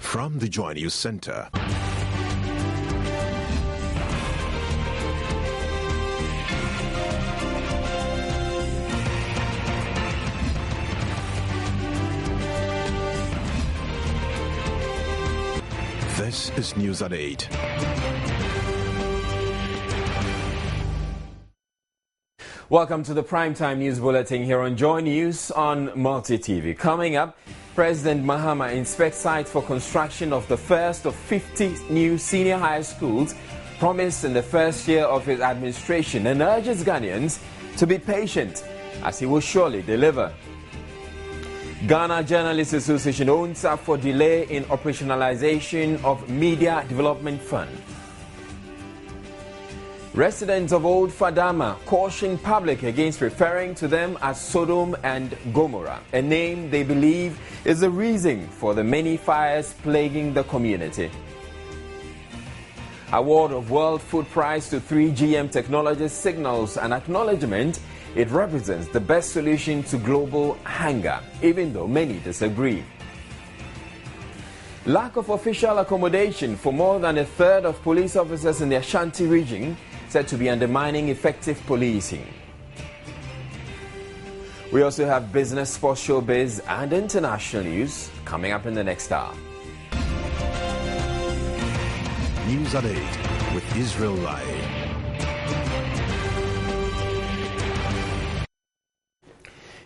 From the Joy News Center. This is News at 8. Welcome to the Primetime News Bulletin here on Joy News on Multi TV. Coming up, President Mahama inspects site for construction of the first of 50 new senior high schools promised in the first year of his administration and urges Ghanaians to be patient as he will surely deliver. Ghana Journalists Association owns up for delay in operationalization of Media Development Fund. Residents of Old Fadama caution public against referring to them as Sodom and Gomorrah, a name they believe is the reason for the many fires plaguing the community. Award of World Food Prize to 3 GM technologies signals an acknowledgement it represents the best solution to global hunger, even though many disagree. Lack of official accommodation for more than a third of police officers in the Ashanti region said to be undermining effective policing. We also have business, sports, showbiz, and international news coming up in the next hour. News at 8 with Israel Lai.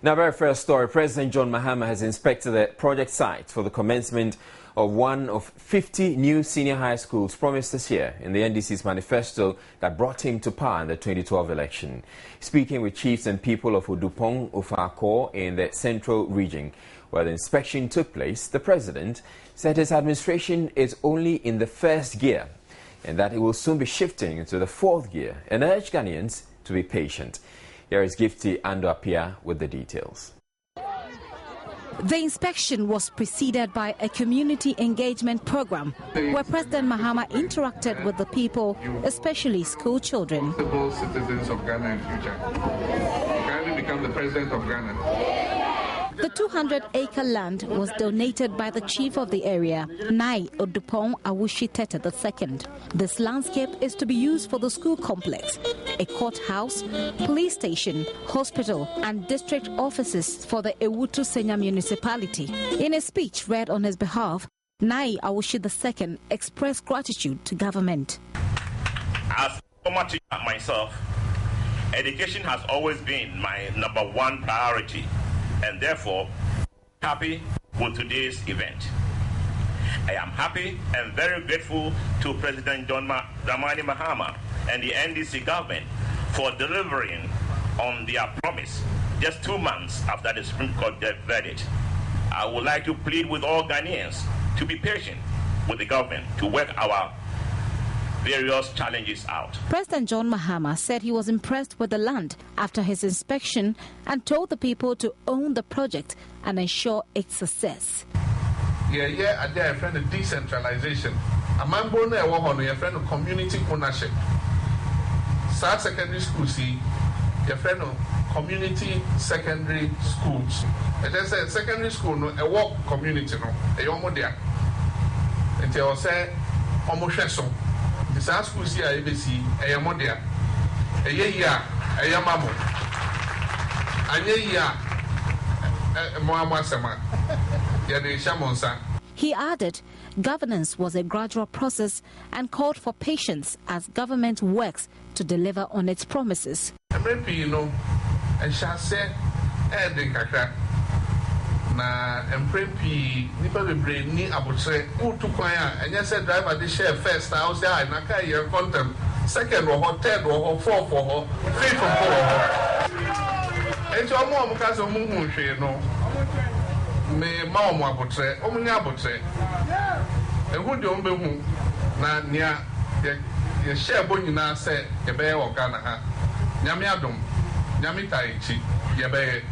Now, very first story, President John Mahama has inspected the project site for the commencement of one of 50 new senior high schools promised this year in the NDC's manifesto that brought him to power in the 2012 election. Speaking with chiefs and people of Odupong, Ofako in the central region where the inspection took place, the president said his administration is only in the first gear and that it will soon be shifting into the fourth gear and urged Ghanaians to be patient. Here is Gifty Ando Apia with the details. The inspection was preceded by a community engagement program where President Mahama interacted with the people, especially school children. Citizens of Ghana in future. Can we become the president of Ghana? The 200-acre land was donated by the chief of the area, Nai Odupong Awushi Tete II. This landscape is to be used for the school complex, a courthouse, police station, hospital, and district offices for the Ewutu Senya municipality. In a speech read on his behalf, Nai Awushi II expressed gratitude to government. As a former teacher myself, education has always been my #1 priority. And therefore, happy with today's event. I am happy and very grateful to President John Dramani Mahama and the NDC government for delivering on their promise just 2 months after the Supreme Court verdict. I would like to plead with all Ghanaians to be patient with the government to work our various challenges out. President John Mahama said he was impressed with the land after his inspection and told the people to own the project and ensure its success. I did a friend of decentralization. A man born there, a friend of community ownership. South secondary school, see, a friend of community secondary schools. And I said secondary school, no, a walk community, no, a young there. And I say, almost so. The South School see ABC, a Modia, a year, a Yamamo, a year, a Moamasama, Yadi Shamonsa. He added, governance was a gradual process and called for patience as government works to deliver on its promises. You know, and shall say, na MPP nipa bebre ni abotre utu kwan a enye say driver dey share first I say I na kai your content second or third or fourth or fifth or ejo mo ka so mu hu hwe no me ma mo abotre o mu nya abotre ehu de o be hu na nia ye share bo nyina say ye be o Ghana ha nyame adom nyame tai chi ye be.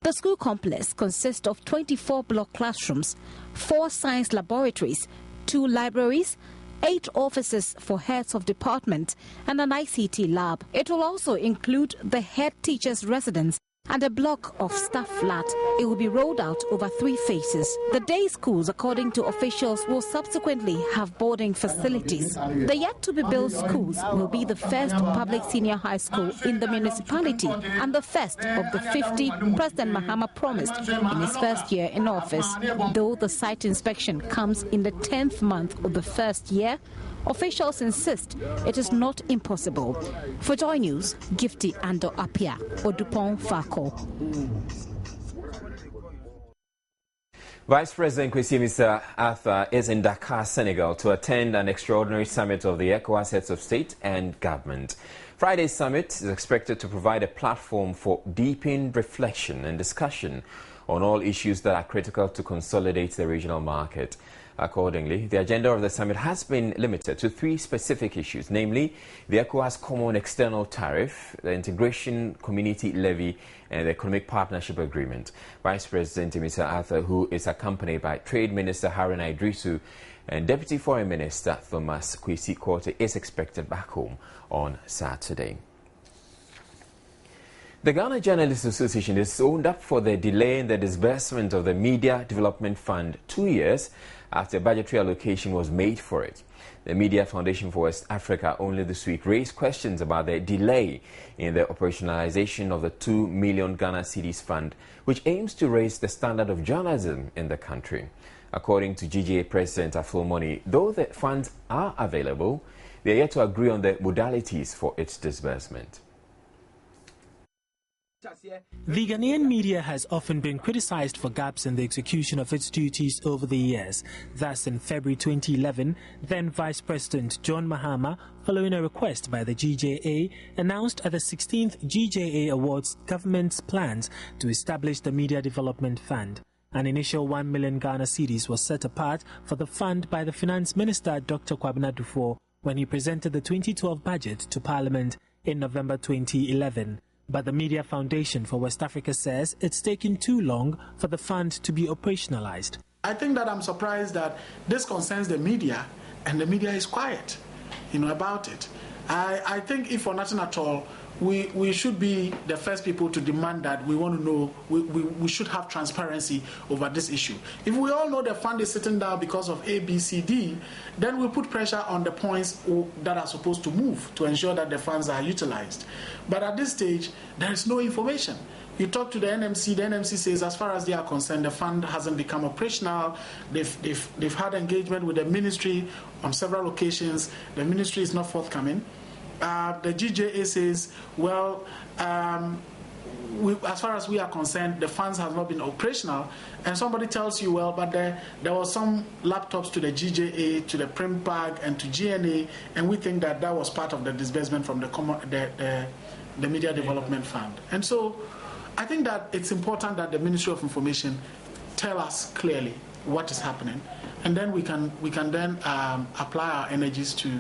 The school complex consists of 24 block classrooms, 4 science laboratories, 2 libraries, 8 offices for heads of department, and an ICT lab. It will also include the head teacher's residence and a block of staff flat. It will be rolled out over 3 phases. The day schools, according to officials, will subsequently have boarding facilities. The yet-to-be-built schools will be the first public senior high school in the municipality and the first of the 50 President Mahama promised in his first year in office. Though the site inspection comes in the 10th month of the first year, officials insist it is not impossible. For Joy News, Gifty Ando Apia, Odupon Fako. Vice President Kwesi Mr. Arthur is in Dakar, Senegal, to attend an extraordinary summit of the ECOWAS heads of state and government. Friday's summit is expected to provide a platform for deepened reflection and discussion on all issues that are critical to consolidate the regional market. Accordingly, the agenda of the summit has been limited to 3 specific issues, namely the ECOWAS Common External Tariff, the Integration Community Levy, and the Economic Partnership Agreement. Vice President Mr. Arthur, who is accompanied by Trade Minister Haruna Idrisu and Deputy Foreign Minister Thomas Kwesi Korte, is expected back home on Saturday. The Ghana Journalists Association is owned up for the delay in the disbursement of the Media Development Fund 2 years after budgetary allocation was made for it. The Media Foundation for West Africa only this week raised questions about the delay in the operationalization of the 2 million Ghana cedis fund, which aims to raise the standard of journalism in the country. According to GJA President Afilmoni, though the funds are available, they are yet to agree on the modalities for its disbursement. The Ghanaian media has often been criticized for gaps in the execution of its duties over the years. Thus, in February 2011, then Vice President John Mahama, following a request by the GJA, announced at the 16th GJA Awards government's plans to establish the Media Development Fund. An initial 1 million Ghana cedis was set apart for the fund by the Finance Minister Dr. Kwabena Dufo when he presented the 2012 budget to Parliament in November 2011. But the Media Foundation for West Africa says it's taken too long for the fund to be operationalized. I think that I'm surprised that this concerns the media and the media is quiet, about it. I think if for nothing at all, we should be the first people to demand that we want to know, we should have transparency over this issue. If we all know the fund is sitting down because of A, B, C, D, then we put pressure on the points that are supposed to move to ensure that the funds are utilized. But at this stage, there is no information. You talk to the NMC says as far as they are concerned, the fund hasn't become operational. They've had engagement with the ministry on several occasions. The ministry is not forthcoming. The GJA says, well, as far as we are concerned, the funds have not been operational. And somebody tells you, well, but there was some laptops to the GJA, to the Primpag, and to GNA, and we think that was part of the disbursement from the Media Development Fund. And so I think that it's important that the Ministry of Information tell us clearly what is happening, and then we can then apply our energies to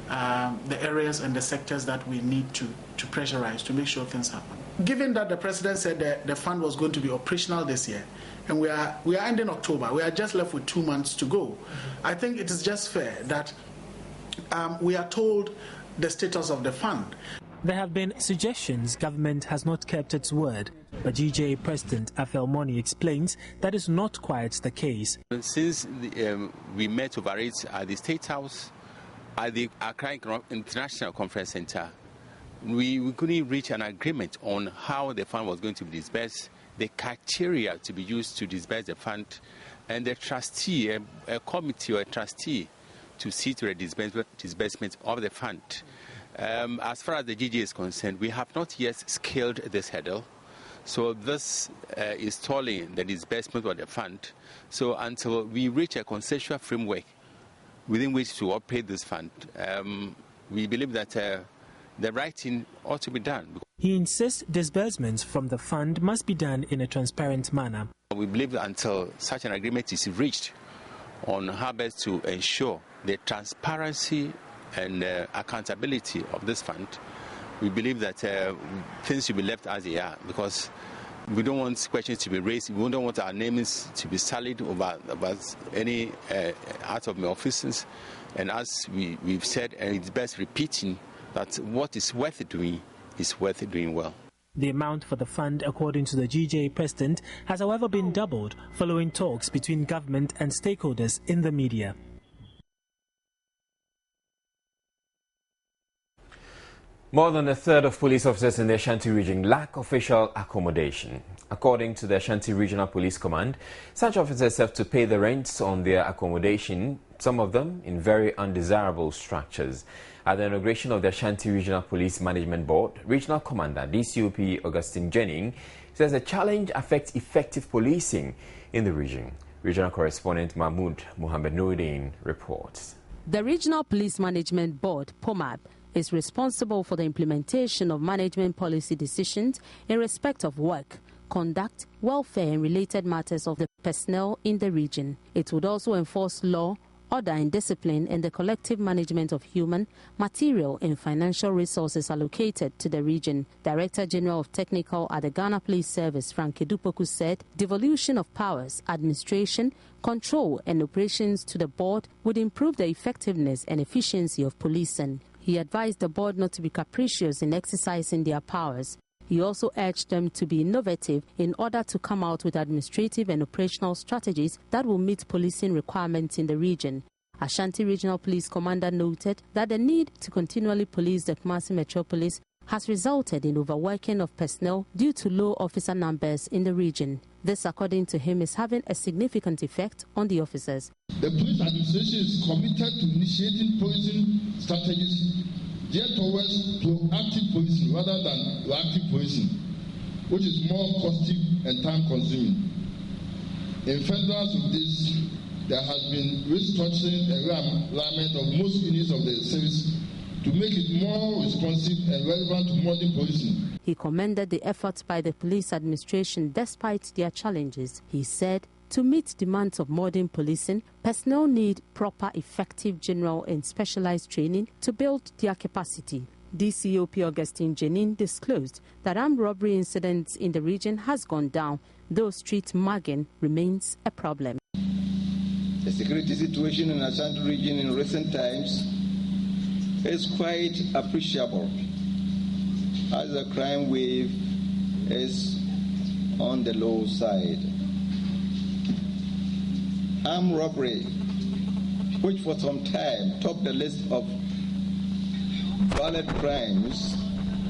the areas and the sectors that we need to pressurize to make sure things happen. Given that the President said that the fund was going to be operational this year, and we are ending October, we are just left with 2 months to go, I think it is just fair that we are told the status of the fund. There have been suggestions government has not kept its word, but GJA President Afilmoni explains that is not quite the case. Since we met over it at the State House, at the Accra International Conference Center, we couldn't reach an agreement on how the fund was going to be disbursed, the criteria to be used to disburse the fund, and the trustee, a committee or a trustee to see to the disbursement of the fund. As far as the GJA is concerned, we have not yet scaled this hurdle. So this is stalling the disbursement of the fund. So until we reach a consensual framework within which to operate this fund, we believe that the right thing ought to be done. He insists disbursements from the fund must be done in a transparent manner. We believe that until such an agreement is reached on how best to ensure the transparency and accountability of this fund, we believe that things should be left as they are, because we don't want questions to be raised. We don't want our names to be sullied about any out of my offices. And as we've said, and it's best repeating, that what is worth doing is worth doing well. The amount for the fund, according to the GJA president, has however been doubled following talks between government and stakeholders in the media. More than a third of police officers in the Ashanti region lack official accommodation. According to the Ashanti Regional Police Command, such officers have to pay the rents on their accommodation, some of them in very undesirable structures. At the inauguration of the Ashanti Regional Police Management Board, Regional Commander DCOP Augustine Jennings says the challenge affects effective policing in the region. Regional correspondent Mahmoud Mohamed Noordin reports. The Regional Police Management Board, POMAB, is responsible for the implementation of management policy decisions in respect of work, conduct, welfare and related matters of the personnel in the region. It would also enforce law, order and discipline in the collective management of human, material and financial resources allocated to the region. Director General of Technical at the Ghana Police Service, Frank Edupoku, said devolution of powers, administration, control and operations to the board would improve the effectiveness and efficiency of policing. He advised the board not to be capricious in exercising their powers. He also urged them to be innovative in order to come out with administrative and operational strategies that will meet policing requirements in the region. Ashanti Regional Police Commander noted that the need to continually police the Kumasi metropolis has resulted in overworking of personnel due to low officer numbers in the region. This, according to him, is having a significant effect on the officers. The police administration is committed to initiating policing strategies geared towards proactive policing rather than reactive policing, which is more costly and time-consuming. In furtherance of this, there has been restructuring and realignment of most units of the service to make it more responsive and relevant to modern policing. He commended the efforts by the police administration despite their challenges. He said, to meet demands of modern policing, personnel need proper, effective general and specialized training to build their capacity. DCOP Augustine Jennings disclosed that armed robbery incidents in the region has gone down, though street mugging remains a problem. The security situation in the Ashanti region in recent times is quite appreciable, as the crime wave is on the low side. Armed robbery, which for some time topped the list of violent crimes,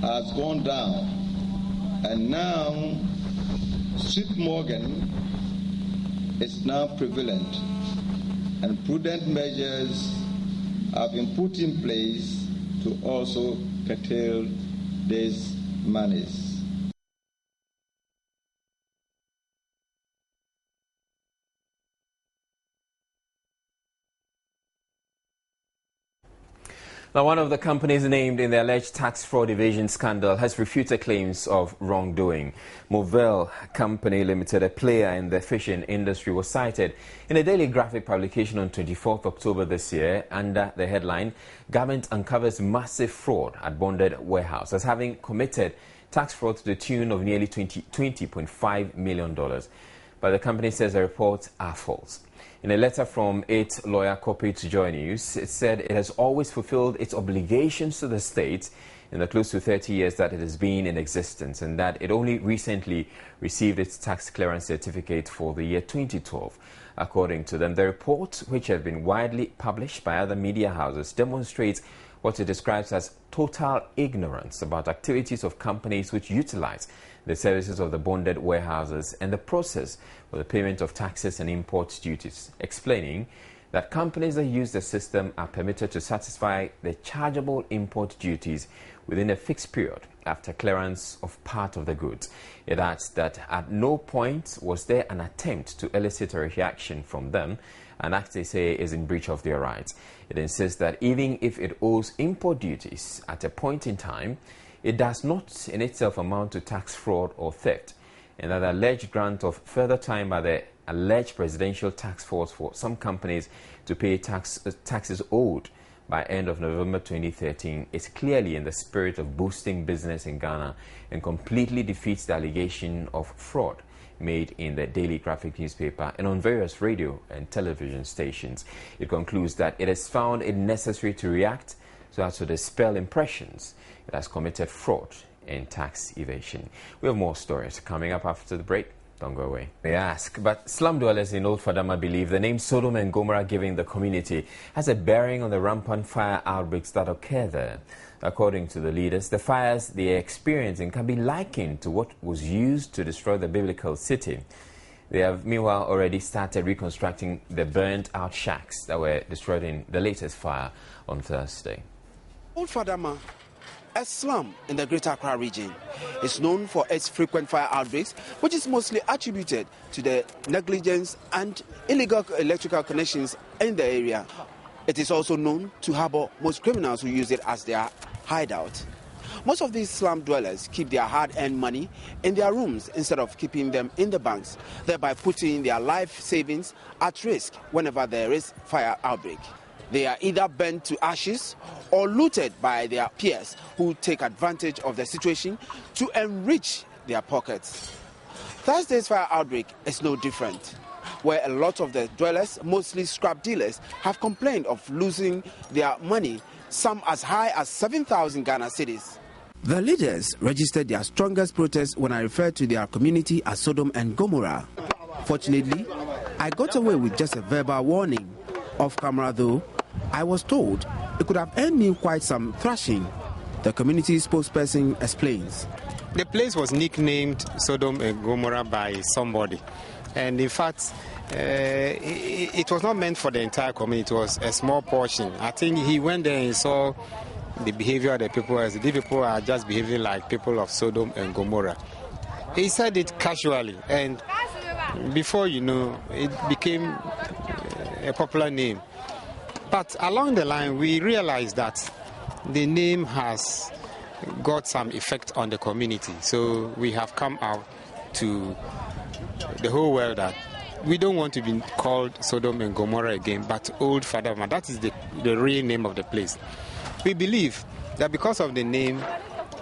has gone down, and now street mugging is now prevalent, and prudent measures have been put in place to also curtail these monies. Now, one of the companies named in the alleged tax fraud evasion scandal has refuted claims of wrongdoing. Movell Company Limited, a player in the fishing industry, was cited in a daily graphic publication on 24th October this year under the headline, "Government Uncovers Massive Fraud at Bonded Warehouse," as having committed tax fraud to the tune of nearly $20.5 million. But the company says the reports are false. In a letter from its lawyer copied to Joy News, it said it has always fulfilled its obligations to the state in the close to 30 years that it has been in existence, and that it only recently received its tax clearance certificate for the year 2012. According to them, the report, which has been widely published by other media houses, demonstrates what it describes as total ignorance about activities of companies which utilize the services of the bonded warehouses and the process for the payment of taxes and import duties, explaining that companies that use the system are permitted to satisfy the chargeable import duties within a fixed period after clearance of part of the goods. It adds that at no point was there an attempt to elicit a reaction from them, an act they say is in breach of their rights. It insists that even if it owes import duties at a point in time, it does not in itself amount to tax fraud or theft, and that the alleged grant of further time by the alleged presidential task force for some companies to pay taxes owed by end of November 2013 is clearly in the spirit of boosting business in Ghana and completely defeats the allegation of fraud made in the daily graphic newspaper and on various radio and television stations. It concludes that it has found it necessary to react so as to dispel impressions it has committed fraud in tax evasion. We have more stories coming up after the break. Don't go away. They ask, but slum dwellers in Old Fadama believe the name Sodom and Gomorrah given the community has a bearing on the rampant fire outbreaks that occur there. According to the leaders, the fires they are experiencing can be likened to what was used to destroy the biblical city. They have meanwhile already started reconstructing the burned-out shacks that were destroyed in the latest fire on Thursday. Old Fadama, a slum in the Greater Accra region, is known for its frequent fire outbreaks, which is mostly attributed to the negligence and illegal electrical connections in the area. It is also known to harbor most criminals who use it as their hideout. Most of these slum dwellers keep their hard-earned money in their rooms instead of keeping them in the banks, thereby putting their life savings at risk whenever there is fire outbreak. They are either burnt to ashes or looted by their peers who take advantage of the situation to enrich their pockets. Thursday's fire outbreak is no different, where a lot of the dwellers, mostly scrap dealers, have complained of losing their money, some as high as 7,000 Ghana cedis. The leaders registered their strongest protest when I referred to their community as Sodom and Gomorrah. Fortunately, I got away with just a verbal warning. Off camera though, I was told it could have earned me quite some thrashing. The community spokesperson explains. The place was nicknamed Sodom and Gomorrah by somebody. And in fact, it was not meant for the entire community. It was a small portion. I think he went there and saw the behavior of the people as the people are just behaving like people of Sodom and Gomorrah. He said it casually, and before you know, it became a popular name. But along the line, we realized that the name has got some effect on the community. So we have come out to the whole world that we don't want to be called Sodom and Gomorrah again, but Old Fadama. That is the real name of the place. We believe that because of the name,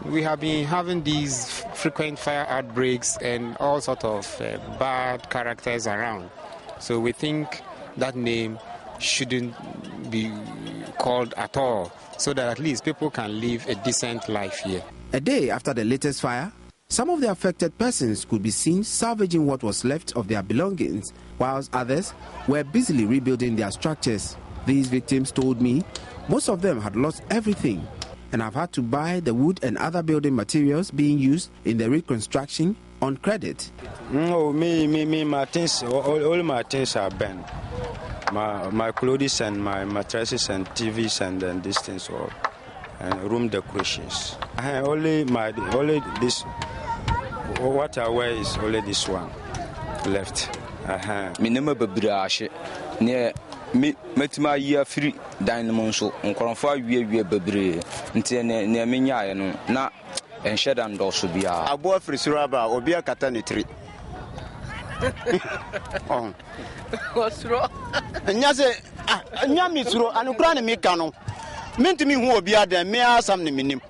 we have been having these frequent fire outbreaks and all sorts of bad characters around. So we think that name shouldn't be called at all, so that at least people can live a decent life here. A day after the latest fire, some of the affected persons could be seen salvaging what was left of their belongings, whilst others were busily rebuilding their structures. These victims told me most of them had lost everything and have had to buy the wood and other building materials being used in the reconstruction on credit. No, my things, all my things are burned. My clothes and my mattresses and TVs and these things, all, and room decorations. Only this. What I wear is only this one left. Me nema bebrashe ne metima ya free dynamo so nkorofo awie bebre nti ne menyae no na enheda ndoso bia abo free suraba obi akata ne tri oh osro nya se nya mi suro anukura ne mi ka no mentimi hu obi adan me asam ne minim.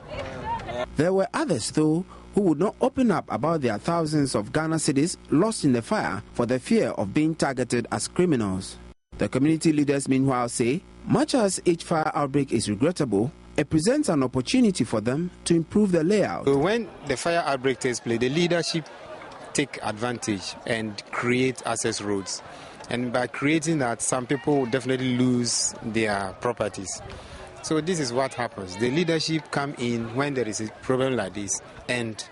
There were others though who would not open up about their thousands of Ghana cedis lost in the fire for the fear of being targeted as criminals. The community leaders meanwhile say, much as each fire outbreak is regrettable, it presents an opportunity for them to improve the layout. When the fire outbreak takes place, the leadership take advantage and create access roads. And by creating that, some people definitely lose their properties. So this is what happens. The leadership come in when there is a problem like this and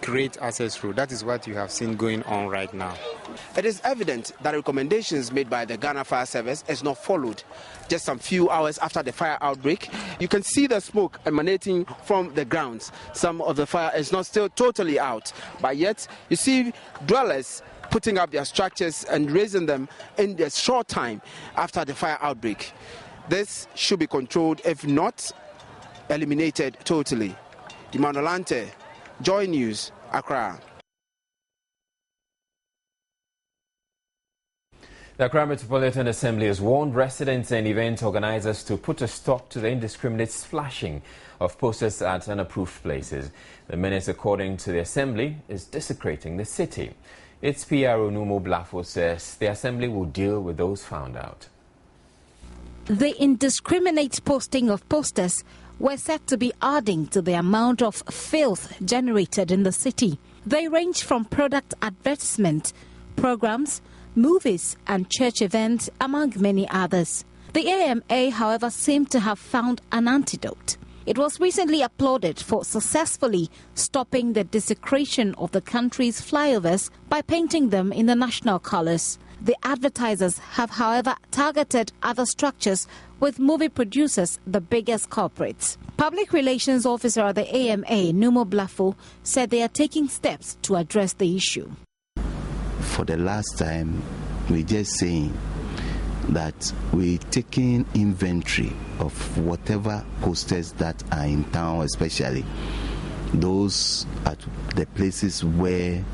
create access road. That is what you have seen going on right now. It is evident that recommendations made by the Ghana Fire Service is not followed. Just some few hours after the fire outbreak, you can see the smoke emanating from the grounds. Some of the fire is not still totally out, but yet you see dwellers putting up their structures and raising them in a short time after the fire outbreak. This should be controlled, if not eliminated totally. Imanolante, Joy News, Accra. The Accra Metropolitan Assembly has warned residents and event organizers to put a stop to the indiscriminate flashing of posters at unapproved places. The menace, according to the Assembly, is desecrating the city. Its PRO Numo Blafo says the Assembly will deal with those found out. The indiscriminate posting of posters were said to be adding to the amount of filth generated in the city. They range from product advertisement, programs, movies and church events, among many others. The AMA, however, seemed to have found an antidote. It was recently applauded for successfully stopping the desecration of the country's flyovers by painting them in the national colors. The advertisers have, however, targeted other structures, with movie producers the biggest culprits. Public Relations Officer at the AMA, Numo Blafo, said they are taking steps to address the issue. For the last time, we're just saying that we're taking inventory of whatever posters that are in town, especially those at the places where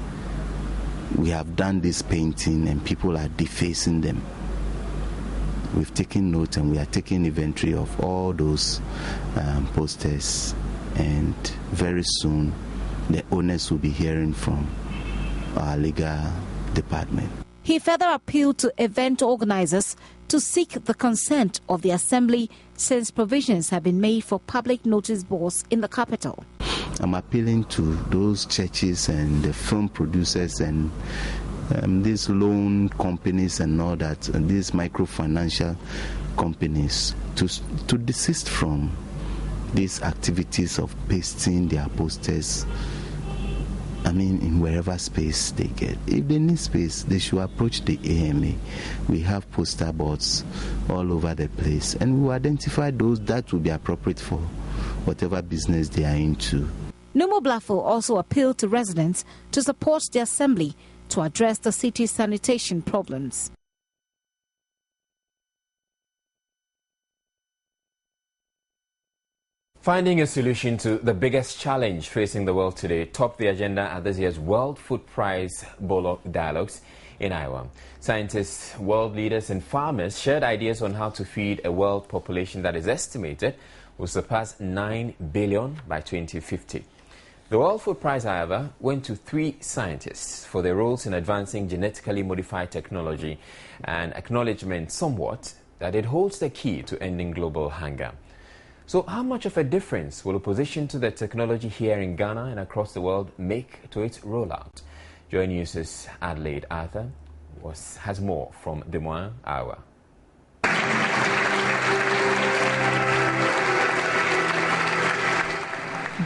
we have done this painting and people are defacing them. We've taken note and we are taking inventory of all those posters, and very soon the owners will be hearing from our legal department. He further appealed to event organizers to seek the consent of the assembly, since provisions have been made for public notice boards in the capital. I'm appealing to those churches and the film producers and these loan companies and all that, and these microfinancial companies to desist from these activities of pasting their posters, in wherever space they get. If they need space, they should approach the AMA. We have poster boards all over the place, and we will identify those that will be appropriate for whatever business they are into. Numo Blafo also appealed to residents to support the assembly to address the city's sanitation problems. Finding a solution to the biggest challenge facing the world today topped the agenda at this year's World Food Prize Dialogues in Iowa. Scientists, world leaders and farmers shared ideas on how to feed a world population that is estimated will surpass 9 billion by 2050. The World Food Prize, however, went to 3 scientists for their roles in advancing genetically modified technology and acknowledgement somewhat that it holds the key to ending global hunger. So how much of a difference will opposition to the technology here in Ghana and across the world make to its rollout? Joy News' Adelaide Arthur has more from Des Moines, Iowa.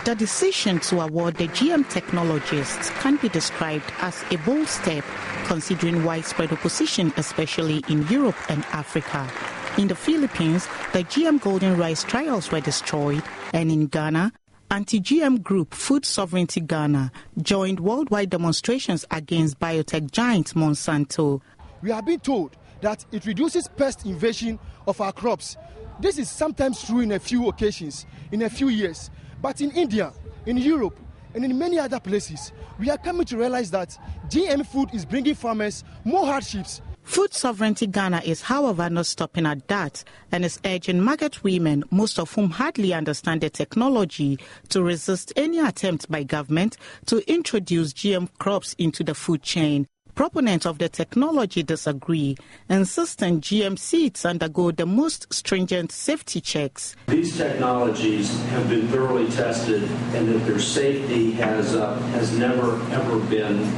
The decision to award the GM technologists can be described as a bold step, considering widespread opposition, especially in Europe and Africa. In the Philippines, the GM golden rice trials were destroyed, and in Ghana, anti-GM group Food Sovereignty Ghana joined worldwide demonstrations against biotech giant Monsanto. We have been told that it reduces pest invasion of our crops. This is sometimes true in a few occasions, in a few years. But in India, in Europe, and in many other places, we are coming to realize that GM food is bringing farmers more hardships. Food Sovereignty Ghana is, however, not stopping at that and is urging market women, most of whom hardly understand the technology, to resist any attempt by government to introduce GM crops into the food chain. Proponents of the technology disagree, insisting GM seeds undergo the most stringent safety checks. These technologies have been thoroughly tested, and that their safety has never, ever been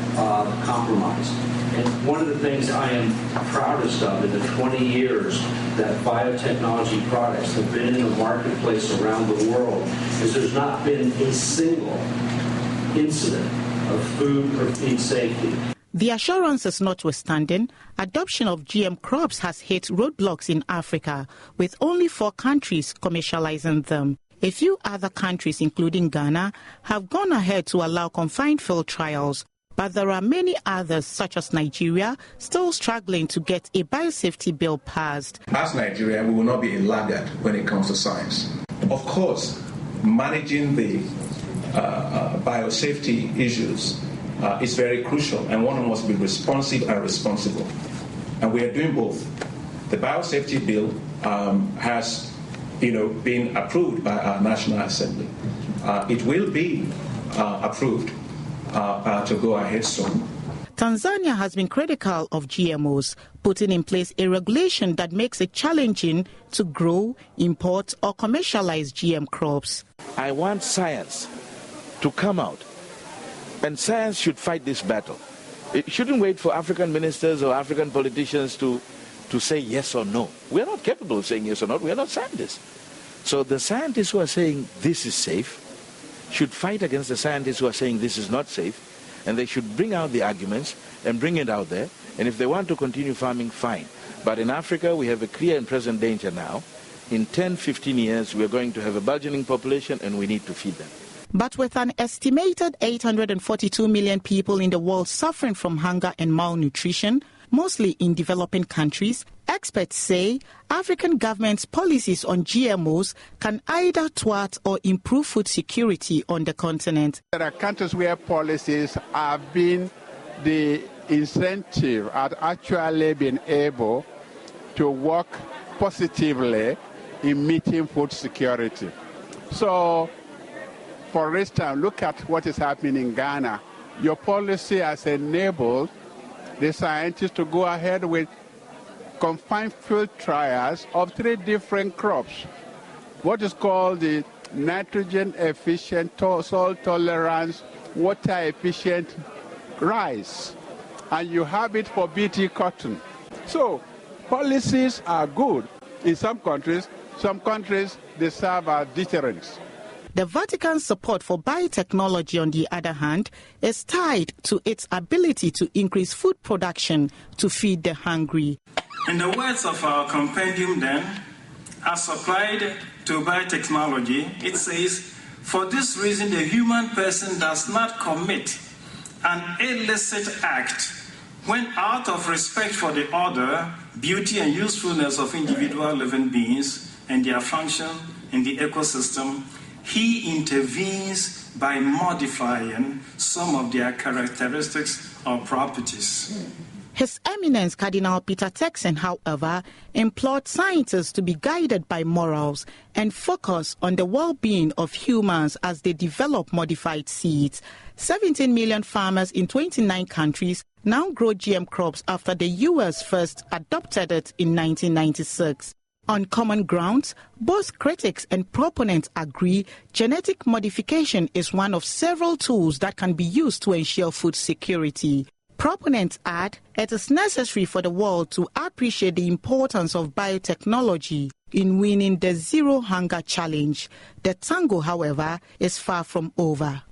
compromised. And one of the things I am proudest of in the 20 years that biotechnology products have been in the marketplace around the world is there's not been a single incident of food or feed safety. The assurances notwithstanding, adoption of GM crops has hit roadblocks in Africa, with only 4 countries commercializing them. A few other countries, including Ghana, have gone ahead to allow confined field trials, but there are many others, such as Nigeria, still struggling to get a biosafety bill passed. As Nigeria, we will not be a laggard when it comes to science. Of course, managing the biosafety issues is very crucial, and one must be responsive and responsible. And we are doing both. The biosafety bill has, been approved by our National Assembly. It will be approved to go ahead soon. Tanzania has been critical of GMOs, putting in place a regulation that makes it challenging to grow, import or commercialize GM crops. I want science to come out, and science should fight this battle. It shouldn't wait for African ministers or African politicians to say yes or no. We are not capable of saying yes or no. We are not scientists. So the scientists who are saying this is safe should fight against the scientists who are saying this is not safe, and they should bring out the arguments and bring it out there. And if they want to continue farming, fine. But in Africa, we have a clear and present danger now. In 10, 15 years, we are going to have a burgeoning population, and we need to feed them. But with an estimated 842 million people in the world suffering from hunger and malnutrition, mostly in developing countries, experts say African governments' policies on GMOs can either thwart or improve food security on the continent. There are countries where policies have been the incentive at actually being able to work positively in meeting food security. So, for instance, look at what is happening in Ghana. Your policy has enabled the scientists to go ahead with confined field trials of 3 different crops. What is called the nitrogen efficient, salt tolerance, water efficient rice. And you have it for BT cotton. So policies are good in some countries they serve as deterrents. The Vatican's support for biotechnology, on the other hand, is tied to its ability to increase food production to feed the hungry. In the words of our compendium then, as applied to biotechnology, it says, for this reason the human person does not commit an illicit act when out of respect for the order, beauty and usefulness of individual living beings and their function in the ecosystem, he intervenes by modifying some of their characteristics or properties. His Eminence Cardinal Peter Turkson, however, implored scientists to be guided by morals and focus on the well-being of humans as they develop modified seeds. 17 million farmers in 29 countries now grow GM crops after the U.S. first adopted it in 1996. On common grounds, both critics and proponents agree genetic modification is one of several tools that can be used to ensure food security. Proponents add it is necessary for the world to appreciate the importance of biotechnology in winning the Zero Hunger Challenge. The tango, however, is far from over.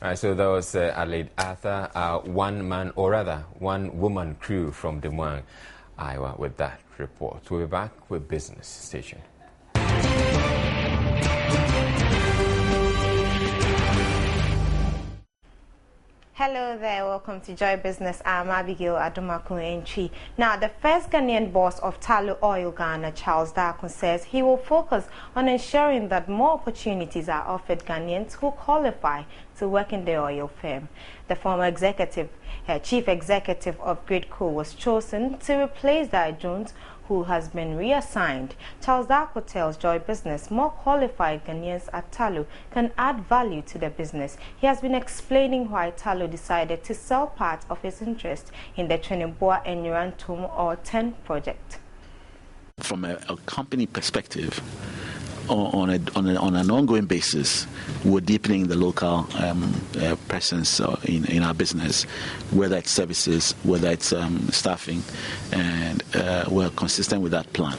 All right, so that was Adelaide Arthur, one-woman crew from Des Moines, Iowa, with that report. We'll be back with business. Stay tuned. Hello there, welcome to Joy Business. I'm Abigail Adumaku-Enchi. Now, the first Ghanaian boss of Tullow Oil Ghana, Charles Darko, says he will focus on ensuring that more opportunities are offered Ghanaians who qualify to work in the oil firm. The former chief executive of Gridco was chosen to replace Dai Jones, who has been reassigned. Charles Darko tells Joy Business more qualified Ghanaians at Tullow can add value to the business. He has been explaining why Tullow decided to sell part of his interest in the Tweneboa Enurantum or 10 project. From a company perspective, on an ongoing basis, we're deepening the local presence in our business, whether it's services, whether it's staffing, and we're consistent with that plan.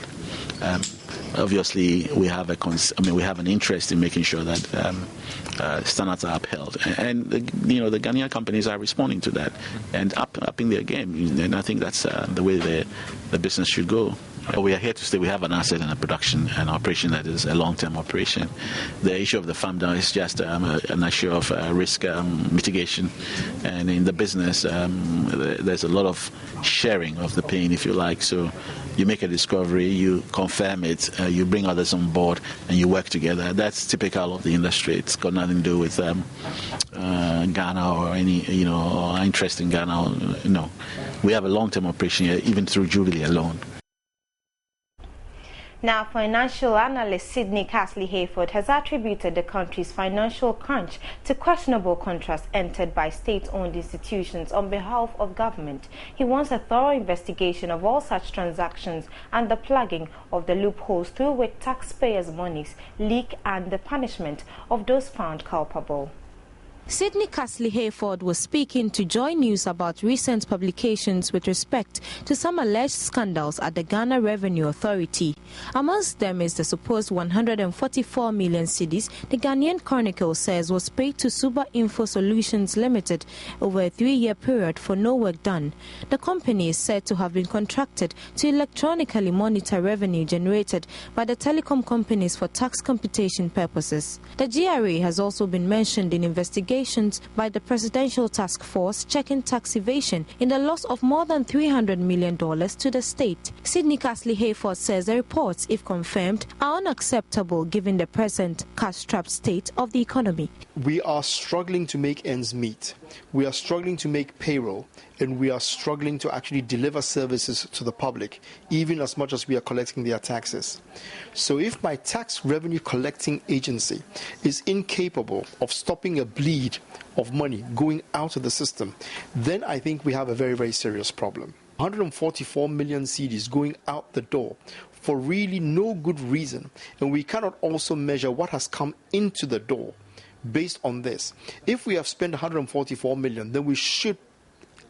Obviously, we have an interest in making sure that standards are upheld, and the Ghanaian companies are responding to that and upping their game, and I think that's the way the business should go. We are here to stay. We have an asset and a production and operation that is a long-term operation. The issue of the farm down is just an issue of risk mitigation, and in the business there's a lot of sharing of the pain, if you like. So you make a discovery, you confirm it, you bring others on board, and you work together. That's typical of the industry. It's got nothing to do with Ghana or any or interest in Ghana. No, we have a long-term operation here, even through Jubilee alone. Now, financial analyst Sidney Castley-Hayford has attributed the country's financial crunch to questionable contracts entered by state-owned institutions on behalf of government. He wants a thorough investigation of all such transactions and the plugging of the loopholes through which taxpayers' monies leak and the punishment of those found culpable. Sidney Castley-Hayford was speaking to Joy News about recent publications with respect to some alleged scandals at the Ghana Revenue Authority. Amongst them is the supposed 144 million cedis the Ghanaian Chronicle says was paid to Suba Info Solutions Limited over a 3-year period for no work done. The company is said to have been contracted to electronically monitor revenue generated by the telecom companies for tax computation purposes. The GRA has also been mentioned in investigations by the Presidential Task Force checking tax evasion in the loss of more than $300 million to the state. Sidney Castley-Hayford says the reports, if confirmed, are unacceptable given the present cash-strapped state of the economy. We are struggling to make ends meet. We are struggling to make payroll, and we are struggling to actually deliver services to the public, even as much as we are collecting their taxes. So if my tax revenue collecting agency is incapable of stopping a bleed of money going out of the system, then I think we have a very, very serious problem. 144 million cedis going out the door for really no good reason, and we cannot also measure what has come into the door based on this. If we have spent 144 million, then we should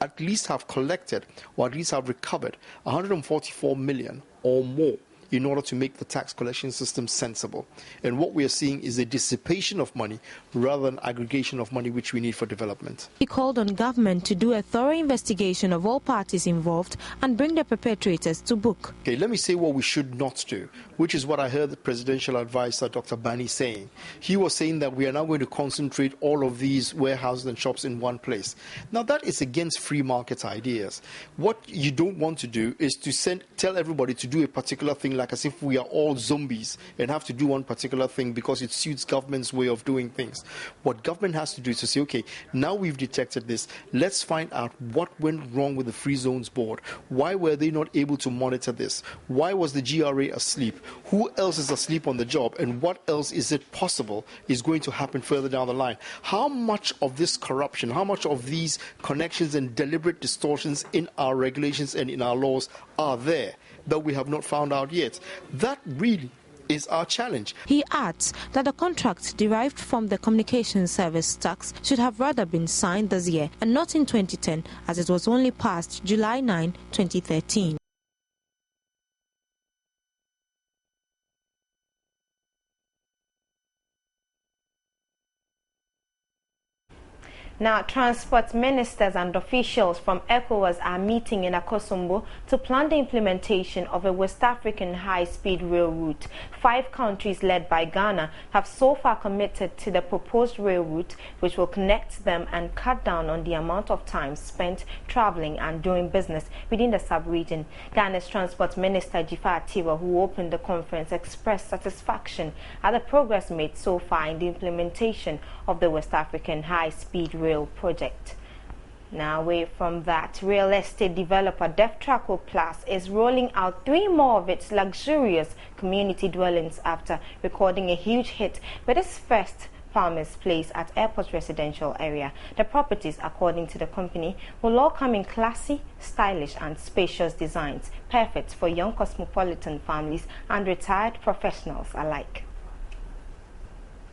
at least have collected or at least have recovered 144 million or more in order to make the tax collection system sensible. And what we are seeing is a dissipation of money rather than aggregation of money which we need for development. He called on government to do a thorough investigation of all parties involved and bring the perpetrators to book. Okay, let me say what we should not do, which is what I heard the presidential advisor, Dr. Bani, saying. He was saying that we are now going to concentrate all of these warehouses and shops in one place. Now, that is against free market ideas. What you don't want to do is to tell everybody to do a particular thing, like as if we are all zombies and have to do one particular thing because it suits government's way of doing things. What government has to do is to say, okay, now we've detected this, let's find out what went wrong with the Free Zones Board. Why were they not able to monitor this? Why was the GRA asleep? Who else is asleep on the job? And what else is it possible is going to happen further down the line? How much of this corruption, how much of these connections and deliberate distortions in our regulations and in our laws are there that we have not found out yet? That really is our challenge. He adds that the contract derived from the communication service tax should have rather been signed this year and not in 2010, as it was only passed July 9, 2013. Now, transport ministers and officials from ECOWAS are meeting in Akosombo to plan the implementation of a West African high-speed rail route. 5 countries led by Ghana have so far committed to the proposed rail route, which will connect them and cut down on the amount of time spent traveling and doing business within the sub-region. Ghana's Transport Minister Jifa Atiwa, who opened the conference, expressed satisfaction at the progress made so far in the implementation of the West African high-speed rail project. Now, away from that, real estate developer Devtraco Plus is rolling out 3 more of its luxurious community dwellings after recording a huge hit with its first Farmers Place at Airport Residential Area. The properties, according to the company, will all come in classy, stylish and spacious designs, perfect for young cosmopolitan families and retired professionals alike.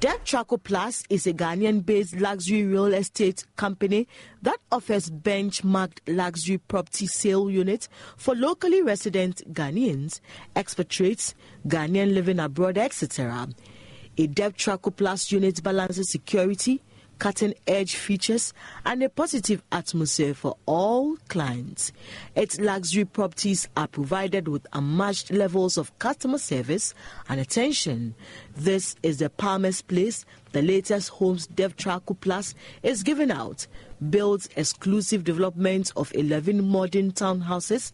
Devtraco Plus is a Ghanaian-based luxury real estate company that offers benchmarked luxury property sale units for locally resident Ghanaians, expatriates, Ghanaian living abroad, etc. A Devtraco Plus unit balances security, cutting-edge features, and a positive atmosphere for all clients. Its luxury properties are provided with unmatched levels of customer service and attention. This is the Palmer's Place, the latest homes Devtraco Plus is giving out. Builds exclusive development of 11 modern townhouses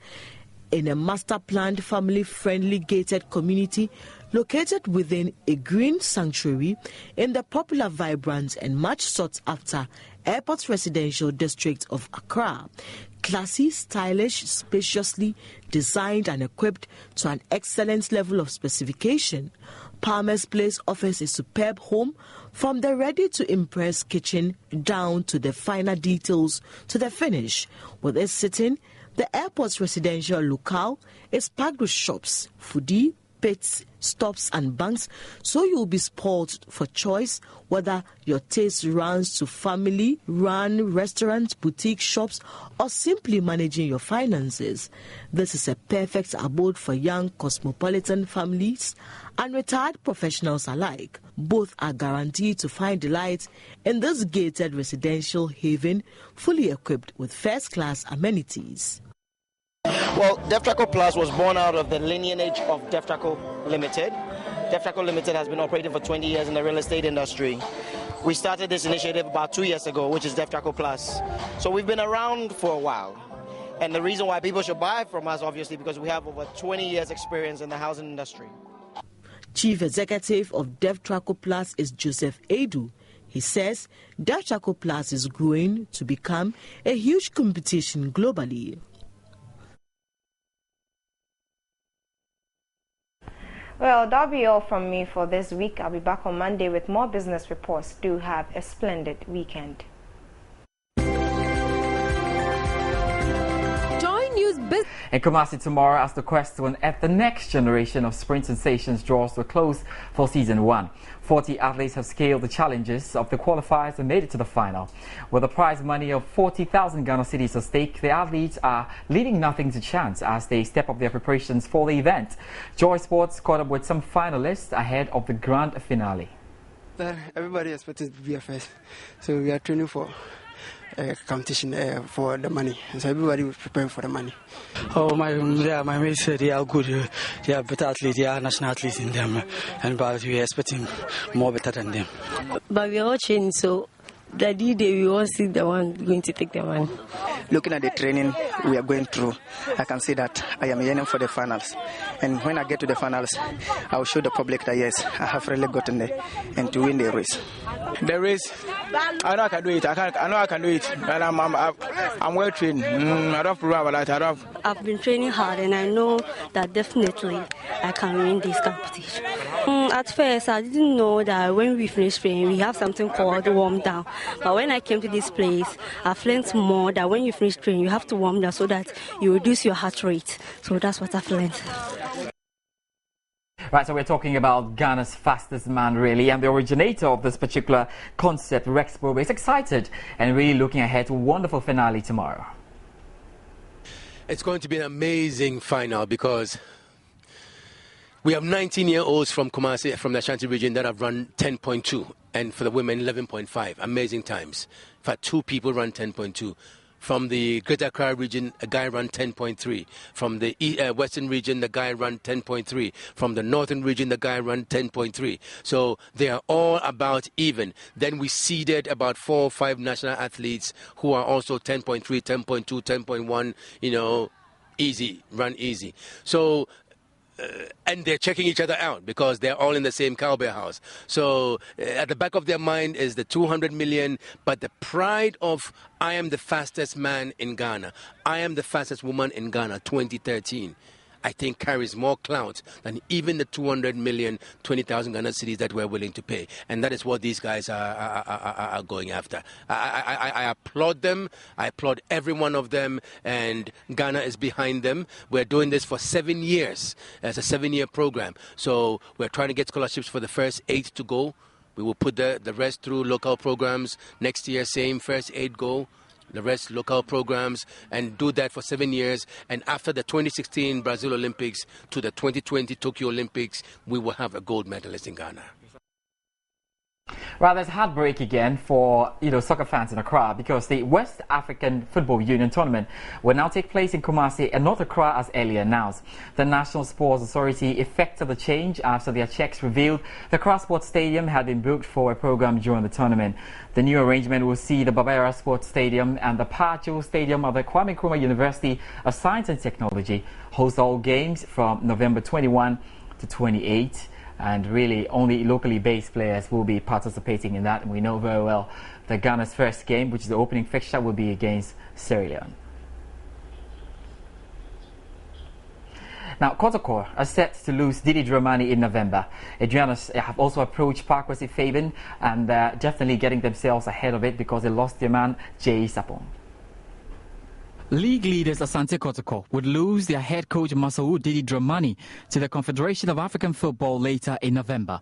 in a master-planned, family-friendly gated community located within a green sanctuary in the popular, vibrant and much sought after Airport Residential District of Accra. Classy, stylish, spaciously designed and equipped to an excellent level of specification, Palmer's Place offers a superb home from the ready-to-impress kitchen down to the finer details to the finish. With its sitting, the airport's residential locale is packed with shops, foodie, pits, stops and banks, so you'll be spoiled for choice whether your taste runs to family-run restaurants, boutique shops, or simply managing your finances. This is a perfect abode for young cosmopolitan families and retired professionals alike. Both are guaranteed to find delight in this gated residential haven, fully equipped with first-class amenities. Well, DevTraco Plus was born out of the lineage of DevTraco Limited. DevTraco Limited has been operating for 20 years in the real estate industry. We started this initiative about 2 years ago, which is DevTraco Plus. So we've been around for a while. And the reason why people should buy from us, obviously, because we have over 20 years experience in the housing industry. Chief Executive of DevTraco Plus is Joseph Edu. He says DevTraco Plus is growing to become a huge competition globally. Well, that'll be all from me for this week. I'll be back on Monday with more business reports. Do have a splendid weekend. Join News Business in Kumasi tomorrow as the quest to unearth the next generation of sprint sensations draws to a close for season 1. 40 athletes have scaled the challenges of the qualifiers and made it to the final. With a prize money of 40,000 Ghana cedis at stake, the athletes are leaving nothing to chance as they step up their preparations for the event. Joy Sports caught up with some finalists ahead of the grand finale. Everybody expected to be a first, so we are training for competition for the money. So everybody was preparing for the money. Oh, my mates, they are good. They are better athletes. They are national athletes in them, but we are expecting more better than them. But we are all training, so the day we all see the one going to take the money. Looking at the training we are going through, I can see that I am yearning for the finals. And when I get to the finals, I will show the public that yes, I have really gotten there and to win the race. The race, I know I can do it. I know I can do it. And I'm well trained. I don't prove about that. I've been training hard, and I know that definitely I can win this competition. At first, I didn't know that when we finish training, we have something called warm down. But when I came to this place, I've learned more that when you finish training, you have to warm down so that you reduce your heart rate. So that's what I've learned. Right, so we're talking about Ghana's fastest man, really, and the originator of this particular concept, Rex Bobe, is excited and really looking ahead to a wonderful finale tomorrow. It's going to be an amazing final because we have 19-year-olds from Kumasi, from the Ashanti region, that have run 10.2, and for the women, 11.5. Amazing times. In fact, 2 people run 10.2. From the Greater Accra region, a guy ran 10.3. From the Western region, the guy ran 10.3. From the Northern region, the guy ran 10.3. So they are all about even. Then we seeded about 4 or 5 national athletes who are also 10.3, 10.2, 10.1, you know, easy, run easy. So and they're checking each other out because they're all in the same cowbell house. So at the back of their mind is the 200 million, but the pride of I am the fastest man in Ghana, I am the fastest woman in Ghana 2013, I think carries more clout than even the 200 million, 20,000 Ghana cedis that we're willing to pay. And that is what these guys are going after. I applaud them. I applaud every one of them. And Ghana is behind them. We're doing this for 7 years. It's a 7-year program. So we're trying to get scholarships for the first 8 to go. We will put the rest through local programs. Next year, same, first 8 go. The rest local programs, and do that for 7 years. And after the 2016 Brazil Olympics to the 2020 Tokyo Olympics, we will have a gold medalist in Ghana. Well, there's heartbreak again for soccer fans in Accra because the West African Football Union tournament will now take place in Kumasi and not Accra as earlier announced. The National Sports Authority effected the change after their checks revealed the Accra Sports Stadium had been booked for a program during the tournament. The new arrangement will see the Barbera Sports Stadium and the Pacho Stadium of the Kwame Nkrumah University of Science and Technology host all games from November 21 to 28. and really only locally based players will be participating in that. And we know very well that Ghana's first game, which is the opening fixture, will be against Sierra Leone. Now, Kotoko are set to lose Didi Dramani in November. Adrianas have also approached Parkwesi Fabian and definitely getting themselves ahead of it because they lost their man, Jay Sapong. League leaders Asante Kotoko would lose their head coach Masaoud Didi Dramani to the Confederation of African Football later in November.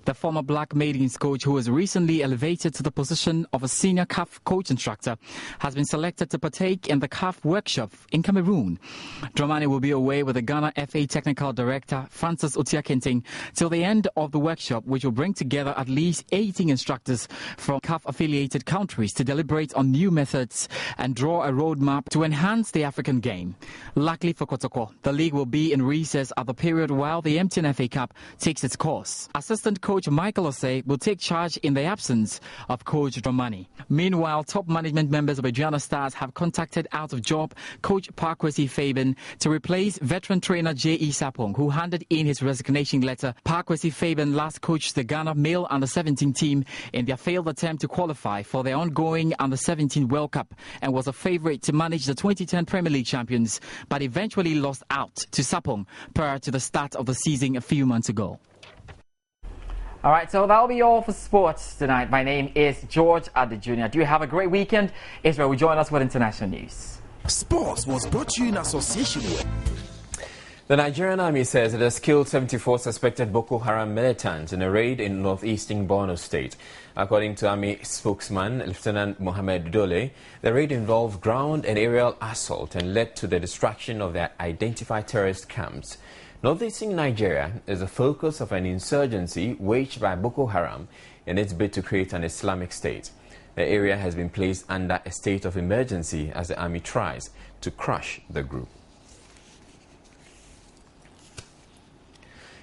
The former Black Maidens coach, who was recently elevated to the position of a senior CAF coach instructor, has been selected to partake in the CAF workshop in Cameroon. Dramani will be away with the Ghana FA Technical Director Francis Otiakenting till the end of the workshop, which will bring together at least 18 instructors from CAF-affiliated countries to deliberate on new methods and draw a roadmap to enhance the African game. Luckily for Kotoko, the league will be in recess at the period while the MTN FA Cup takes its course. Assistant coach Michael Osei will take charge in the absence of coach Dramani. Meanwhile, top management members of Adriana Stars have contacted out of job coach Parkwesi Fabian to replace veteran trainer J.E. Sapong, who handed in his resignation letter. Parkwesi Fabian last coached the Ghana male under-17 team in their failed attempt to qualify for their ongoing under-17 World Cup and was a favourite to manage the 2010 Premier League champions, but eventually lost out to Sapong prior to the start of the season a few months ago. All right, so that'll be all for sports tonight. My name is George Adde Jr. Do you have a great weekend? Israel will join us with international news. Sports was brought to you in association with... The Nigerian Army says it has killed 74 suspected Boko Haram militants in a raid in northeastern Borno State. According to Army spokesman Lieutenant Mohammed Dole, the raid involved ground and aerial assault and led to the destruction of their identified terrorist camps. Northeastern Nigeria is the focus of an insurgency waged by Boko Haram in its bid to create an Islamic state. The area has been placed under a state of emergency as the army tries to crush the group.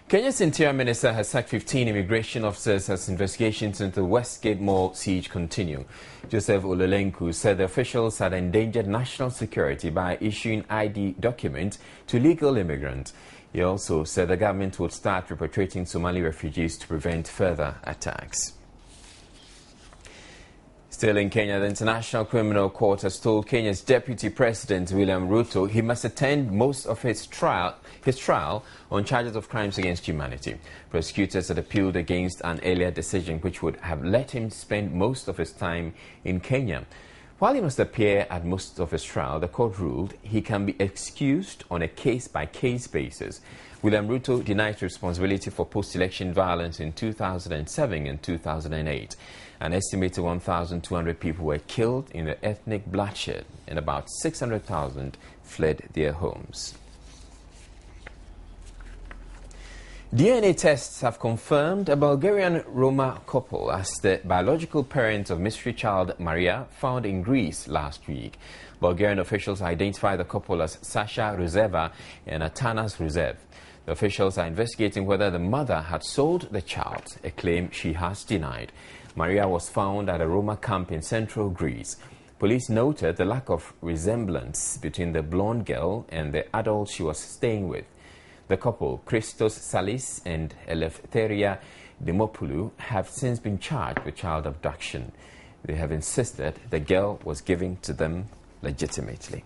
Kenya's Interior Minister has sacked 15 immigration officers as investigations into the Westgate Mall siege continue. Joseph Ololenku said the officials had endangered national security by issuing ID documents to legal immigrants. He also said the government would start repatriating Somali refugees to prevent further attacks. Still in Kenya, the International Criminal Court has told Kenya's Deputy President William Ruto he must attend most of his trial on charges of crimes against humanity. Prosecutors had appealed against an earlier decision which would have let him spend most of his time in Kenya. While he must appear at most of his trial, the court ruled he can be excused on a case-by-case basis. William Ruto denies responsibility for post-election violence in 2007 and 2008. An estimated 1,200 people were killed in the ethnic bloodshed and about 600,000 fled their homes. DNA tests have confirmed a Bulgarian Roma couple as the biological parents of mystery child Maria found in Greece last week. Bulgarian officials identified the couple as Sasha Ruzeva and Atanas Ruzev. The officials are investigating whether the mother had sold the child, a claim she has denied. Maria was found at a Roma camp in central Greece. Police noted the lack of resemblance between the blonde girl and the adult she was staying with. The couple, Christos Salis and Eleftheria Dimopoulou, have since been charged with child abduction. They have insisted the girl was given to them legitimately.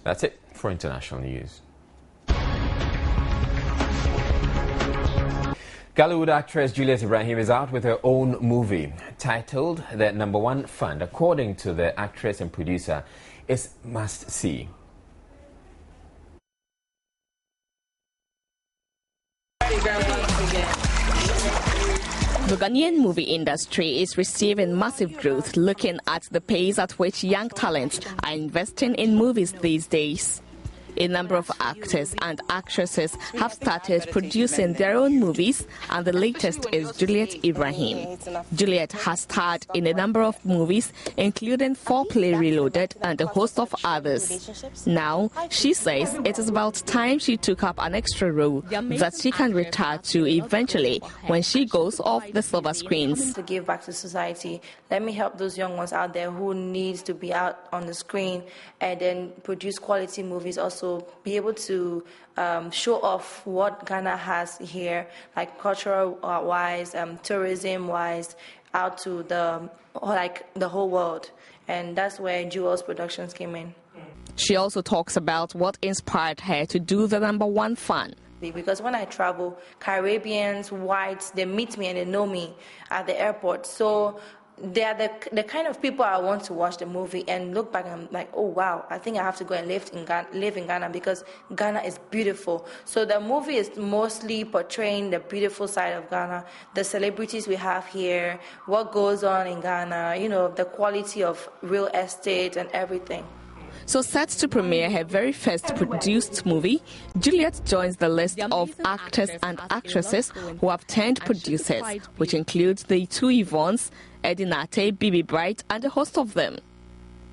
That's it for international news. Hollywood actress Juliet Ibrahim is out with her own movie titled The #1 Fund. According to the actress and producer, it's must see. The Ghanaian movie industry is receiving massive growth, looking at the pace at which young talents are investing in movies these days. A number of actors and actresses have started producing their own movies, and the latest is Juliet Ibrahim. Juliet has starred in a number of movies, including Foreplay Reloaded and a host of others. Now, she says it is about time she took up an extra role that she can retire to eventually when she goes off the silver screens. To give back to society, let me help those young ones out there who need to be out on the screen and then produce quality movies also also be able to show off what Ghana has here, like cultural-wise, tourism-wise, out to the whole world. And that's where Jewels Productions came in. She also talks about what inspired her to do the #1 fan. Because when I travel, Caribbeans, whites, they meet me and they know me at the airport. So they are the kind of people I want to watch the movie and look back and I'm like, oh wow, I think I have to go and live in Ghana because Ghana is beautiful. So the movie is mostly portraying the beautiful side of Ghana, the celebrities we have here, what goes on in Ghana, you know, the quality of real estate and everything. So set to premiere her very first produced movie, Juliet joins the list of actors and actresses who have turned producers, which includes the two Yvonnes, Eddie Nate, Bibi Bright, and a host of them.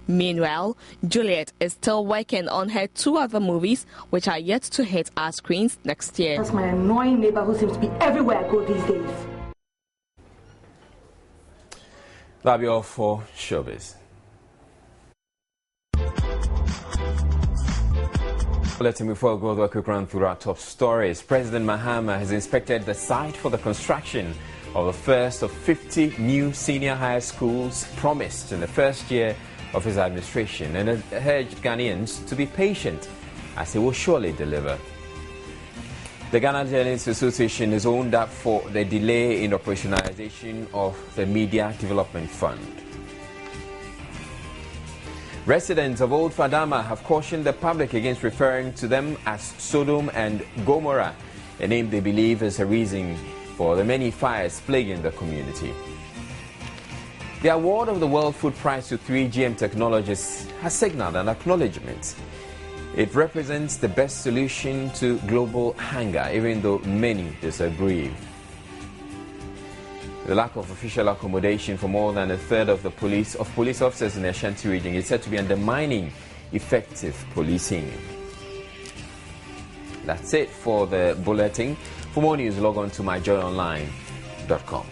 Meanwhile, Juliet is still working on her 2 other movies, which are yet to hit our screens next year. That's my annoying neighbor who seems to be everywhere I go these days. That'll be all for Showbiz. Before we go to a quick run through our top stories, President Mahama has inspected the site for the construction of the first of 50 new senior high schools promised in the first year of his administration and urged Ghanaians to be patient as he will surely deliver. The Ghana Journalists Association is owned up for the delay in operationalization of the Media Development Fund. Residents of Old Fadama have cautioned the public against referring to them as Sodom and Gomorrah, a name they believe is a reason for the many fires plaguing the community. The award of the World Food Prize to 3 GM technologists has signaled an acknowledgement. It represents the best solution to global hunger, even though many disagree. The lack of official accommodation for more than a third of the police officers in the Ashanti region is said to be undermining effective policing. That's it for the bulletin. For more news, log on to myjoyonline.com.